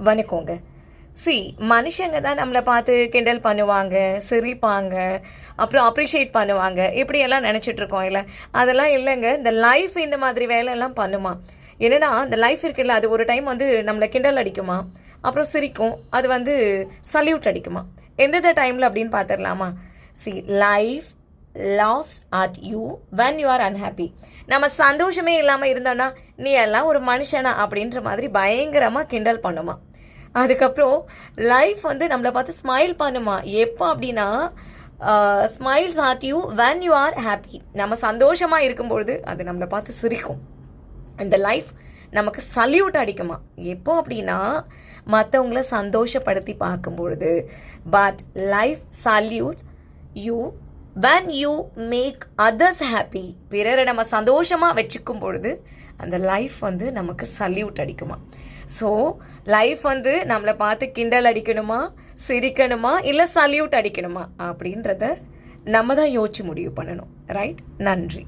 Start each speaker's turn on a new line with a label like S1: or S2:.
S1: வணக்கங்க. மனுஷங்க தான் நம்மளை பார்த்து கிண்டல் பண்ணுவாங்க, சிரிப்பாங்க, அப்புறம் அப்ரிஷியேட் பண்ணுவாங்க, இப்படியெல்லாம் நினச்சிட்டு இருக்கோம் இல்லை? அதெல்லாம் இல்லைங்க. இந்த லைஃப் இந்த மாதிரி வேலையெல்லாம் பண்ணுமா? என்னன்னா இந்த லைஃப் இருக்குல்ல, அது ஒரு டைம் வந்து நம்மளை கிண்டல் அடிக்குமா, அப்புறம் சிரிக்கும், அது வந்து சல்யூட் அடிக்குமா. எந்தெந்த டைமில் அப்படின்னு பார்த்துடலாமா? Life laughs at you when you are unhappy. நம்ம சந்தோஷமே இல்லாமல் இருந்தோன்னா நீ எல்லாம் ஒரு மனுஷனா அப்படின்ற மாதிரி பயங்கரமாக கிண்டல் பண்ணுமா. அதுக்கப்புறம் லைஃப் வந்து நம்மளை பார்த்து ஸ்மைல் பண்ணுமா. எப்போ அப்படின்னா smiles at you when you are happy. நம்ம சந்தோஷமாக இருக்கும்பொழுது அது நம்மளை பார்த்து சிரிக்கும். இந்த லைஃப் நமக்கு சல்யூட் அடிக்குமா. எப்போ அப்படின்னா மற்றவங்கள சந்தோஷப்படுத்தி பார்க்கும்பொழுது. But life salutes you when you make others happy. பிறரை நம்ம சந்தோஷமாக வச்சுக்கும் பொழுது அந்த லைஃப் வந்து நமக்கு சல்யூட் அடிக்குமா. ஸோ லைஃப் வந்து நம்மளை பார்த்து கிண்டல் அடிக்கணுமா, சிரிக்கணுமா, இல்லை சல்யூட் அடிக்கணுமா அப்படின்றத நம்ம தான் யோசிச்சு முடிவு பண்ணணும். ரைட்? நன்றி.